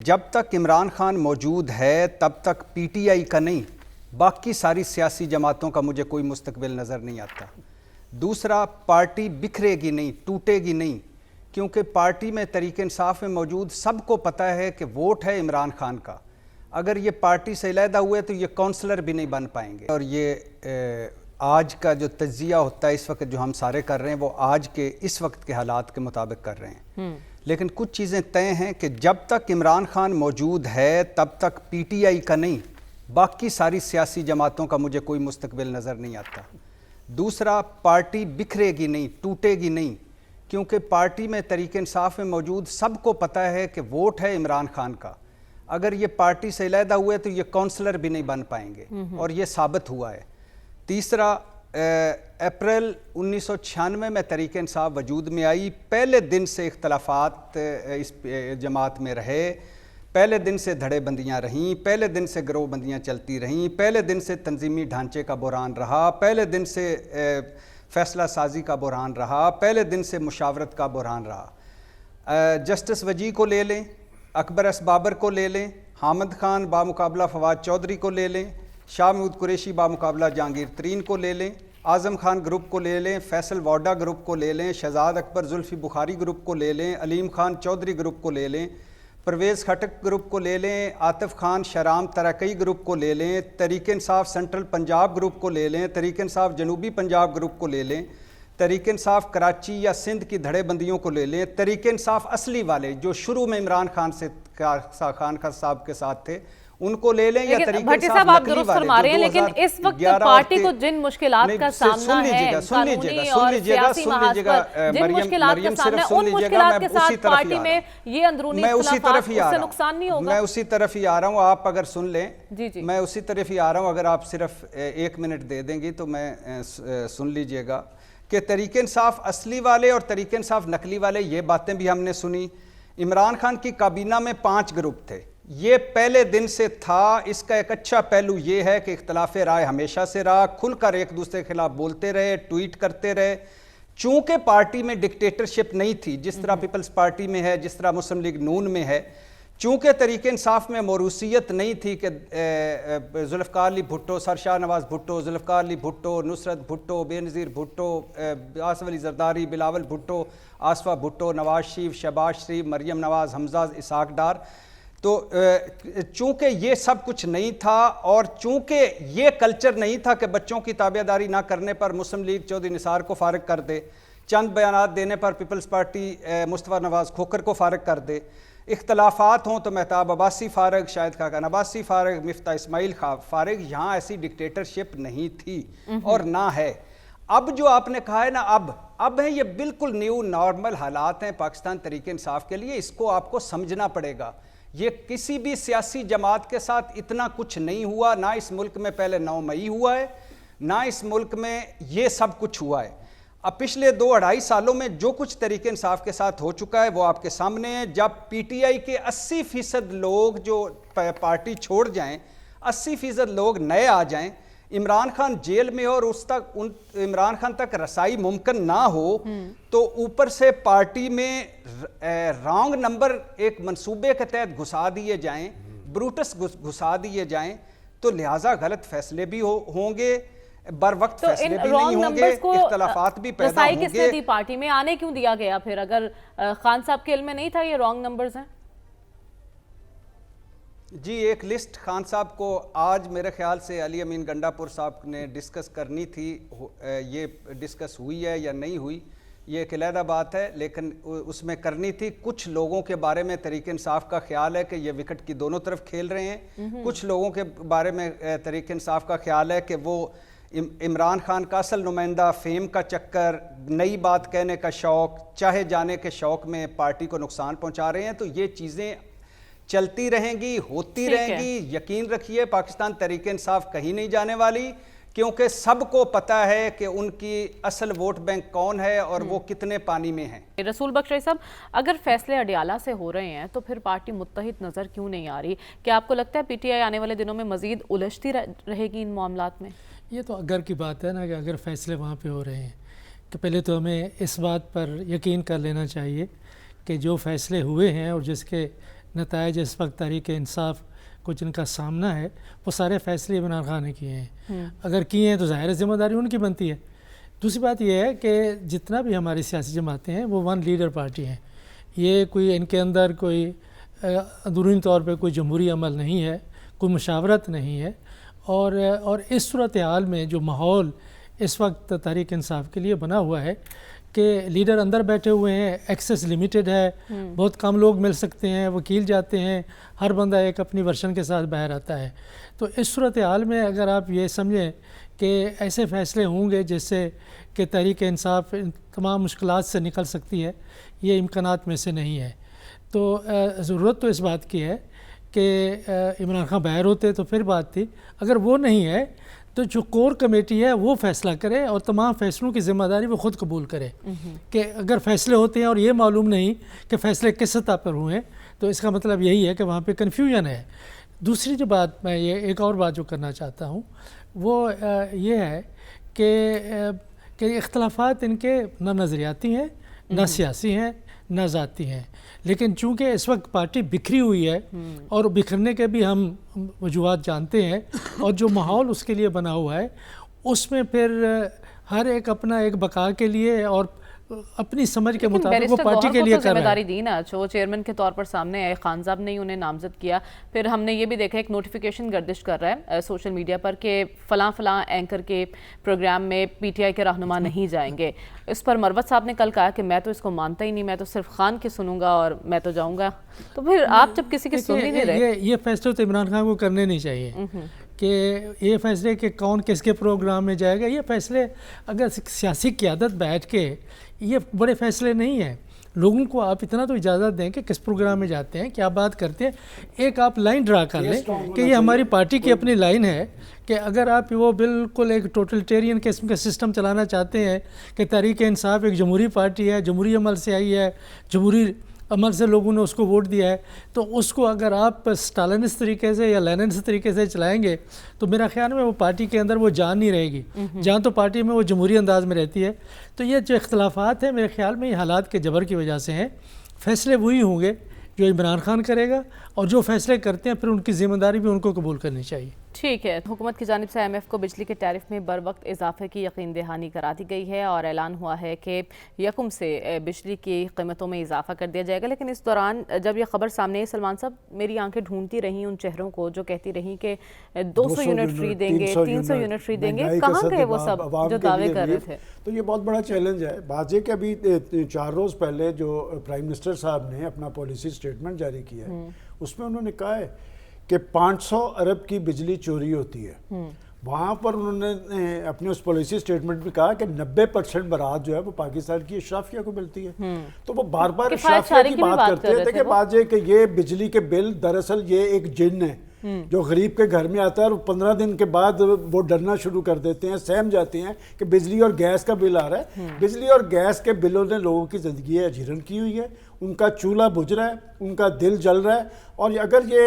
जब तक इमरान खान मौजूद है तब तक पीटीआई का नहीं, बाकी सारी सियासी जमातों का मुझे कोई मुस्तकबिल नज़र नहीं आता। दूसरा, पार्टी बिखरेगी नहीं, टूटेगी नहीं, क्योंकि पार्टी में तहरीक इंसाफ में मौजूद सबको पता है कि वोट है इमरान खान का। अगर ये पार्टी से अलहदा हुए तो ये काउंसलर भी नहीं बन पाएंगे। और ये आज का जो तज्जिया होता है इस वक्त जो हम सारे कर रहे हैं वो आज के इस वक्त के हालात के मुताबिक कर रहे हैं। लेकिन कुछ चीज़ें तय हैं कि जब तक इमरान खान मौजूद है तब तक पीटीआई का नहीं, बाकी सारी सियासी जमातों का मुझे कोई मुस्तकबिल नज़र नहीं आता। दूसरा, पार्टी बिखरेगी नहीं, टूटेगी नहीं, क्योंकि पार्टी में तहरीक इंसाफ में मौजूद सबको पता है कि वोट है इमरान खान का। अगर ये पार्टी से अलहदा हुए तो ये काउंसलर भी नहीं बन पाएंगे और ये साबित हुआ है। तीसरा, अप्रैल 1996 में तहरीक इंसाफ वजूद में आई। पहले दिन से इख्तलाफात इस जमात में रहे, पहले दिन से धड़ेबंदियाँ रहीं, पहले दिन से गिरोहबंदियाँ चलती रहीं, पहले दिन से तंजीमी ढांचे का बुरान रहा, पहले दिन से फ़ैसला साजी का बुरान रहा, पहले दिन से मुशावरत का बुरान रहा। जस्टिस वजी को ले लें, अकबर असबाबर को ले लें, हामिद खान बामुकाबला फवाद चौधरी को ले लें, शाह महमूद कुरैशी बामुकाबला जहांगीर तरीन को ले लें, आज़म खान ग्रुप को ले लें, फैसल वाडा ग्रुप को ले लें, शहजाद अकबर जुल्फ़ी बुखारी ग्रुप को ले लें, अलीम खान चौधरी ग्रुप को ले लें, परवेज़ खटक ग्रुप को ले लें, आतिफ खान शराम तरक्की ग्रुप को ले लें, तहरीक इंसाफ सेंट्रल पंजाब ग्रुप को ले लें, तहरीक इंसाफ जनूबी पंजाब ग्रुप को ले लें, तहरीक इंसाफ कराची या सिंध की धड़ेबंदियों को ले लें, तहरीक इंसाफ असली वाले जो शुरू में इमरान खान साहब के साथ थे उनको ले लें, या तरीके भट्टी साहब आप दुरुस्त फरमा रहे हैं, लेकिन इस वक्त पार्टी को जिन मुश्किलात का सामना है, कानूनी और सियासी महाज पर जिन मुश्किलात का सामना है, उन मुश्किलात के साथ पार्टी में ये अंदरूनी इख्तिलाफात, उससे नुकसान नहीं होगा। मैं उसी तरफ ही आ रहा हूँ, आप अगर सुन लें, मैं उसी तरफ ही आ रहा हूँ। अगर आप सिर्फ 1 मिनट दे देंगी तो मैं सुन लीजिएगा कि तहरीक इंसाफ असली वाले और तहरीक इंसाफ नकली वाले, ये बातें भी हमने सुनी। इमरान खान की काबीना में 5 ग्रुप थे, ये पहले दिन से था। इसका एक अच्छा पहलू ये है कि इख्तलाफ राय हमेशा से रहा, खुलकर एक दूसरे के खिलाफ बोलते रहे, ट्वीट करते रहे। चूंकि पार्टी में डिक्टेटरशिप नहीं थी जिस तरह पीपल्स पार्टी में है, जिस तरह मुस्लिम लीग नून में है, चूंकि तहरीक इंसाफ में मौरूसियत नहीं थी कि जुल्फ़िकार अली भुट्टो, सर शाह नवाज़ भुट्टो, जुल्फ़िकार अली भुट्टो, नुसरत भुट्टो, बेनज़ीर भुट्टो, आसिफ अली ज़रदारी, बिलावल भुट्टो, आसफा भुट्टो, नवाज शरीफ, शहबाज शरीफ, मरियम नवाज़, हमजा इसहाक डार, तो चूंकि ये सब कुछ नहीं था और चूंकि ये कल्चर नहीं था कि बच्चों की ताबेदारी ना करने पर मुस्लिम लीग चौधरी निसार को फारिग कर दे, चंद बयानात देने पर पीपल्स पार्टी मुस्तफ़ा नवाज़ खोखर को फारिग कर दे, इख्तलाफात हों तो महताब अब्बासी फारिग, शाहिद खाकान अब्बासी फारिग, मिफ्ता इस्माइल फारिग। यहाँ ऐसी डिक्टेटरशिप नहीं थी और ना है। अब जो आपने कहा है ना, अब है, ये बिल्कुल न्यू नॉर्मल हालात हैं पाकिस्तान तहरीक इंसाफ के लिए। इसको आपको समझना पड़ेगा। ये किसी भी सियासी जमात के साथ इतना कुछ नहीं हुआ, ना इस मुल्क में पहले 9 मई हुआ है, ना इस मुल्क में ये सब कुछ हुआ है। अब पिछले 2-2.5 सालों में जो कुछ तहरीक इंसाफ के साथ हो चुका है वो आपके सामने है। जब पीटीआई के 80% लोग जो पार्टी छोड़ जाएं, 80% लोग नए आ जाएं, इमरान खान जेल में हो और इमरान खान तक रसाई मुमकिन ना हो, तो ऊपर से पार्टी में रॉन्ग नंबर एक मंसूबे के तहत घुसा दिए जाएं, ब्रूटस घुसा दिए जाएं, तो लिहाजा गलत फैसले भी होंगे, बर वक्त फैसले भी नहीं होंगे, इख्तलाफात भी पैदा होंगे। किसने दी पार्टी में आने क्यों दिया गया फिर, अगर खान साहब के इल्म में नहीं था ये रॉन्ग नंबर्स हैं? जी, एक लिस्ट खान साहब को आज मेरे ख्याल से अली अमीन गंडापुर साहब ने डिस्कस करनी थी। ये डिस्कस हुई है या नहीं हुई ये एक अलहदा बात है, लेकिन उसमें करनी थी। कुछ लोगों के बारे में तहरीक इंसाफ का ख्याल है कि ये विकेट की दोनों तरफ खेल रहे हैं। कुछ लोगों के बारे में तहरीक इंसाफ का ख्याल है कि वो इमरान खान का असल नुमाइंदा, फेम का चक्कर, नई बात कहने का शौक़, चाहे जाने के शौक़ में पार्टी को नुकसान पहुँचा रहे हैं। तो ये चीज़ें चलती रहेंगी, होती रहेंगी। यकीन रखिए पाकिस्तान तहरीक इंसाफ कहीं नहीं जाने वाली, क्योंकि सबको पता है कि उनकी असल वोट बैंक कौन है और वो कितने पानी में है। रसूल बख्श साहब, अगर फैसले अडियाला से हो रहे हैं तो फिर पार्टी मुत्तहिद नज़र क्यों नहीं आ रही? क्या आपको लगता है पीटीआई आने वाले दिनों में मजीद उलझती रहेगी इन मामलात में? ये तो अगर की बात है ना, कि अगर फैसले वहाँ पे हो रहे हैं तो पहले तो हमें इस बात पर यकीन कर लेना चाहिए कि जो फैसले हुए हैं और जिसके नताइज इस वक्त तहरीक इंसाफ को जिनका सामना है वो सारे फैसले इमरान खान ने किए हैं। अगर किए हैं तो ज़ाहिर ज़िम्मेदारी उनकी बनती है। दूसरी बात यह है कि जितना भी हमारी सियासी जमातें हैं वो वन लीडर पार्टी हैं। ये कोई इनके अंदर कोई अंदरूनी तौर पे कोई जमहूरी अमल नहीं है, कोई मुशावरत नहीं है। और इस सूरत हाल में जो माहौल इस वक्त तहरीक इंसाफ के लिए बना हुआ है कि लीडर अंदर बैठे हुए हैं, एक्सेस लिमिटेड है, बहुत कम लोग मिल सकते हैं, वकील जाते हैं, हर बंदा एक अपनी वर्शन के साथ बाहर आता है। तो इस सूरत हाल में अगर आप ये समझें कि ऐसे फ़ैसले होंगे जिससे कि तहरीक इंसाफ तमाम मुश्किलात से निकल सकती है, ये इम्कानात में से नहीं है। तो ज़रूरत तो इस बात की है कि इमरान खान बाहर होते तो फिर बात थी। अगर वो नहीं है तो जो कोर कमेटी है वो फ़ैसला करे और तमाम फ़ैसलों की ज़िम्मेदारी वो ख़ुद कबूल करे कि अगर फ़ैसले होते हैं और ये मालूम नहीं कि फ़ैसले किस सतह पर हुए तो इसका मतलब यही है कि वहाँ पे कन्फ्यूजन है। दूसरी जो बात मैं ये एक और बात जो करना चाहता हूँ वो ये है कि इख्तलाफात इनके न नज़रियाती हैं, न सियासी हैं, न ज़ाती हैं, लेकिन चूँकि इस वक्त पार्टी बिखरी हुई है और बिखरने के भी हम वजूहात जानते हैं और जो माहौल उसके लिए बना हुआ है उसमें फिर हर एक अपना एक बका के लिए और अपनी समझ के मुताबिक वो पार्टी के लिए कर रहे हैं। जिम्मेदारी दी ना, वो चेयरमैन के तौर पर सामने आए, खान साहब ने उन्हें नामजद किया। फिर हमने ये भी देखा एक नोटिफिकेशन गर्दिश कर रहा है सोशल मीडिया पर कि फ़लाँ एंकर के प्रोग्राम में पीटीआई के रहनुमा नहीं जाएंगे। इस पर मरवत साहब ने कल कहा कि मैं तो इसको मानता ही नहीं, मैं तो सिर्फ खान की सुनूंगा और मैं तो जाऊँगा। तो फिर आप जब किसी की सुन नहीं रहे, ये फैसले तो इमरान खान को करने नहीं चाहिए कि ये फैसले कि कौन किसके प्रोग्राम में जाएगा। ये फैसले अगर सियासी क़यादत बैठ के, ये बड़े फैसले नहीं हैं। लोगों को आप इतना तो इजाज़त दें कि किस प्रोग्राम में जाते हैं, क्या बात करते हैं, एक आप लाइन ड्रा कर लें कि ये हमारी पार्टी की अपनी लाइन है कि अगर आप वो बिल्कुल एक टोटलिटेरियन किस्म का सिस्टम चलाना चाहते हैं कि तहरीक इंसाफ एक जमहूरी पार्टी है, जमहूरी अमल से आई है, जमहूरी अमल से लोगों ने उसको वोट दिया है, तो उसको अगर आप स्टालिनिस्ट तरीके से या लेनिनिस्ट तरीके से चलाएंगे तो मेरा ख्याल में वो पार्टी के अंदर वो जान नहीं रहेगी, जहाँ तो पार्टी में वो जमहूरी अंदाज में रहती है। तो ये जो इख्तलाफात हैं मेरे ख्याल में ये हालात के जबर की वजह से हैं। फ़ैसले वही होंगे जो इमरान खान करेगा और जो फैसले करते हैं फिर उनकी ज़िम्मेदारी भी उनको कबूल करनी चाहिए। ठीक है। हुकूमत की जानिब से IMF को बिजली के टैरिफ में बर वक्त इजाफे की यकीन दहानी करा दी गई है और ऐलान हुआ है कि 1 से बिजली की कीमतों में इजाफा कर दिया जाएगा। लेकिन इस दौरान जब यह खबर सामने आई, सलमान साहब मेरी आंखें ढूंढती रहीं उन चेहरों को जो कहती रहीं कि 200 यूनिट फ्री देंगे, 300 यूनिट फ्री देंगे। कहाँ गए वो सब जो दावे कर रहे थे? तो ये बहुत बड़ा चैलेंज है। बात ये कि अभी 4 रोज़ पहले जो प्राइम मिनिस्टर साहब ने अपना पॉलिसी स्टेटमेंट जारी किया है उसमें उन्होंने कहा है कि 500 अरब की बिजली चोरी होती है। वहाँ पर उन्होंने अपने उस पॉलिसी स्टेटमेंट में कहा कि 90% बरात जो है वो पाकिस्तान की अशराफिया को मिलती है। तो वो बार बार अशराफिया की बात करते हैं। देखिए बात ये कि ये बिजली के बिल दरअसल ये एक जिन्न है जो गरीब के घर में आता है और 15 दिन के बाद वो डरना शुरू कर देते हैं, सहम जाते हैं कि बिजली और गैस का बिल आ रहा है। बिजली और गैस के बिलों ने लोगों की ज़िंदगी अजीरन की हुई है, उनका चूल्हा बुझ रहा है, उनका दिल जल रहा है और अगर ये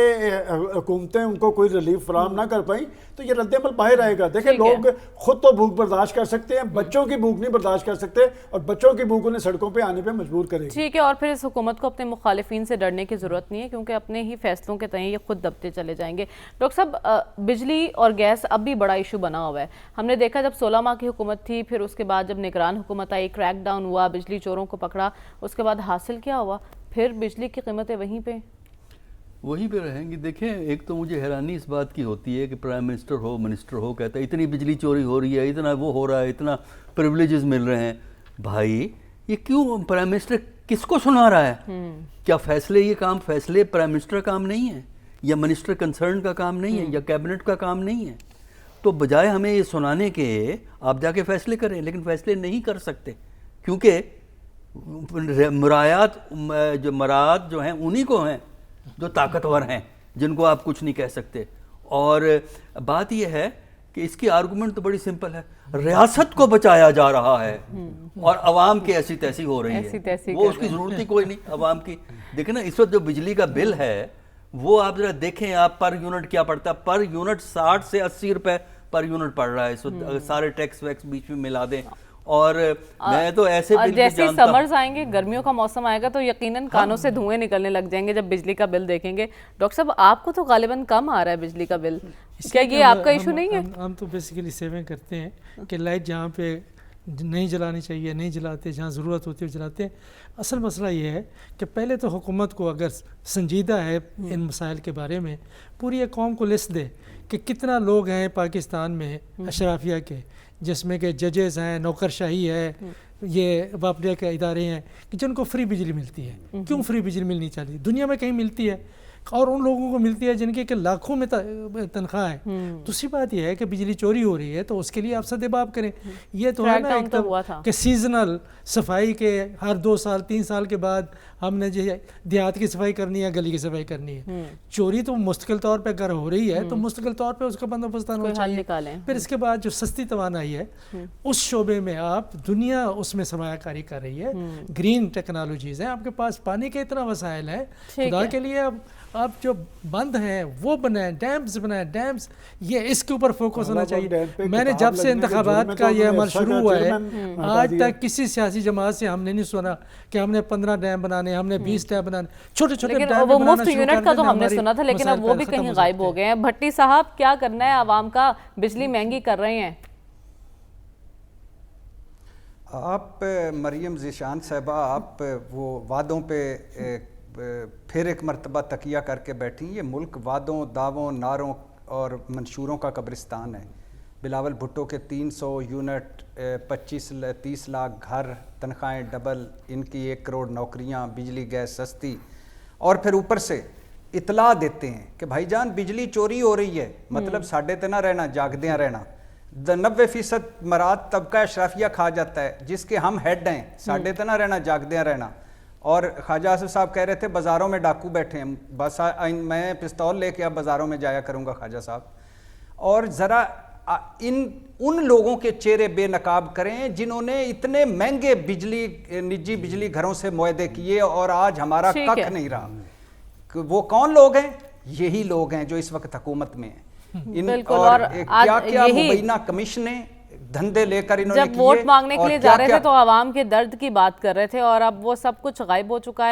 हुकूमतें उनको कोई रिलीफ फराहम ना कर पाई तो ये रद्द-ए-अमल बाहर आएगा। देखें लोग खुद तो भूख बर्दाश्त कर सकते हैं, बच्चों की भूख नहीं बर्दाश्त कर सकते और बच्चों की भूख उन्हें सड़कों पे आने पे मजबूर करेगी। ठीक है। और फिर इस हुकूमत को अपने मुखालिफिन से डरने की ज़रूरत नहीं है क्योंकि अपने ही फैसलों के तय ये खुद दबते चले जाएंगे। डॉक्टर साहब, बिजली और गैस अब भी बड़ा इशू बना हुआ है। हमने देखा जब 16 माह की हुकूमत थी, फिर उसके बाद जब निगरान हुकूमत आई, क्रैक डाउन हुआ, बिजली चोरों को पकड़ा, उसके बाद हासिल क्या हुआ? फिर बिजली की कीमतें वहीं पे रहेंगी। देखें, एक तो मुझे हैरानी इस बात की होती है कि प्राइम मिनिस्टर हो, मिनिस्टर हो, कहता है इतनी बिजली चोरी हो रही है, इतना वो हो रहा है, इतना प्रिविलेजेस मिल रहे हैं। भाई ये क्यों प्राइम मिनिस्टर किसको सुना रहा है? क्या फैसले फैसले प्राइम मिनिस्टर का काम नहीं है या मिनिस्टर कंसर्न का काम नहीं है या कैबिनेट का काम नहीं है? तो बजाय हमें ये सुनाने के आप जाके फैसले करें, लेकिन फैसले नहीं कर सकते क्योंकि मराद जो हैं उन्हीं को हैं जो ताकतवर हैं, जिनको आप कुछ नहीं कह सकते। और बात यह है कि इसकी आर्गुमेंट तो बड़ी सिंपल है, रियासत को बचाया जा रहा है और अवाम की ऐसी तैसी हो रही है, वो उसकी ज़रूरत ही कोई नहीं अवाम की। देखें ना, इस वक्त जो बिजली का बिल है वो आप जरा देखें, आप पर यूनिट क्या पड़ता है। पर यूनिट 60 से 80 रुपए पर यूनिट पड़ रहा है इस वक्त, अगर सारे टैक्स वैक्स बीच में मिला दें। اور میں تو ایسے بل بھی جیسے جانتا ہوں. سمرز آئیں گے، گرمیوں کا موسم آئے گا تو یقیناً کانوں سے دھوئیں نکلنے لگ جائیں گے جب بجلی کا بل دیکھیں گے. ڈاکٹر صاحب آپ کو تو غالباً کم آ رہا ہے بجلی کا بل، کیا یہ آپ کا ایشو نہیں ہے؟ ہم تو بیسیکلی سیونگ کرتے ہیں کہ لائٹ جہاں پہ نہیں جلانی چاہیے نہیں جلاتے، جہاں ضرورت ہوتی ہے جلاتے ہیں. اصل مسئلہ یہ ہے کہ پہلے تو حکومت کو اگر سنجیدہ ہے ان مسائل کے بارے میں، پوری ایک قوم کو لسٹ دے کہ کتنا لوگ ہیں پاکستان میں اشرافیہ کے، جس میں کہ ججز ہیں، نوکرشاہی ہے، یہ وابڈیا کے ادارے ہیں کہ جن کو فری بجلی ملتی ہے. کیوں فری بجلی ملنی چاہیے؟ دنیا میں کہیں ملتی ہے، اور ان لوگوں کو ملتی ہے جن کی کہ لاکھوں میں تنخواہ ہے. دوسری بات یہ ہے کہ بجلی چوری ہو رہی ہے تو اس کے لیے آپ سدباب کریں. یہ تو ہے نا ایک کہ سیزنل صفائی کے ہر 2 سال 3 سال کے بعد ہم نے جو دیہات کی صفائی کرنی ہے، گلی کی صفائی کرنی ہے. چوری تو مستقل طور پہ اگر ہو رہی ہے تو مستقل طور پہ اس کا بندوبست ہونا چاہیے. پھر اس کے بعد جو سستی توانائی ہے اس شعبے میں آپ دنیا اس میں سرمایہ کاری کر رہی ہے، گرین ٹیکنالوجیز ہیں، آپ کے پاس پانی کے اتنا وسائل ہے، خدا کے لیے آپ جو بند ہیں وہ بنائیں، ڈیمز بنائیں. ڈیمز یہ اس کے اوپر فوکس ہونا چاہیے. میں نے جب سے انتخابات کا یہ عمل شروع ہوا ہے آج تک کسی سیاسی جماعت سے ہم نے نہیں سنا کہ ہم نے 15 ڈیم بنانے، ہم نے 20 ڈیم بنانے. چھوٹے چھوٹے ڈیم وہ مفت یونٹ کا تو ہم نے سنا تھا، لیکن اب وہ بھی کہیں غائب ہو گئے ہیں. بھٹی صاحب کیا کرنا ہے عوام کا؟ بجلی مہنگی کر رہے ہیں آپ. مریم ذیشان صاحبہ، آپ وہ وعدوں پہ پھر ایک مرتبہ تکیہ کر کے بیٹھی. یہ ملک وعدوں، دعووں، نعروں اور منشوروں کا قبرستان ہے. بلاول بھٹو کے 300 یونٹ، 25-30 لاکھ گھر، تنخواہیں ڈبل، ان کی 1 کروڑ نوکریاں، بجلی گیس سستی، اور پھر اوپر سے اطلاع دیتے ہیں کہ بھائی جان بجلی چوری ہو رہی ہے. مطلب ساڈے تے نہ رہنا، جاگدیاں رہنا. 90% مراد طبقہ اشرافیہ کھا جاتا ہے جس کے ہم ہیڈ ہیں. ساڈے تے نہ رہنا، جاگدیاں رہنا. اور خواجہ آصف صاحب کہہ رہے تھے بازاروں میں ڈاکو بیٹھے ہیں، بس میں پستول لے کے اب بازاروں میں جایا کروں گا خواجہ صاحب. اور ذرا ان لوگوں کے چہرے بے نقاب کریں جنہوں نے اتنے مہنگے نجی بجلی گھروں سے معاہدے کیے اور آج ہمارا ککھ نہیں رہا. وہ کون لوگ ہیں؟ یہی لوگ ہیں جو اس وقت حکومت میں ہیں. اور کیا کیا مبینہ کمیشنیں دھندے لے کر انہوں نے جب ووٹ مانگنے کے لیے جا رہے تھے تو عوام کے درد کی بات کر رہے تھے، اور اب وہ سب کچھ غائب ہو چکا ہے.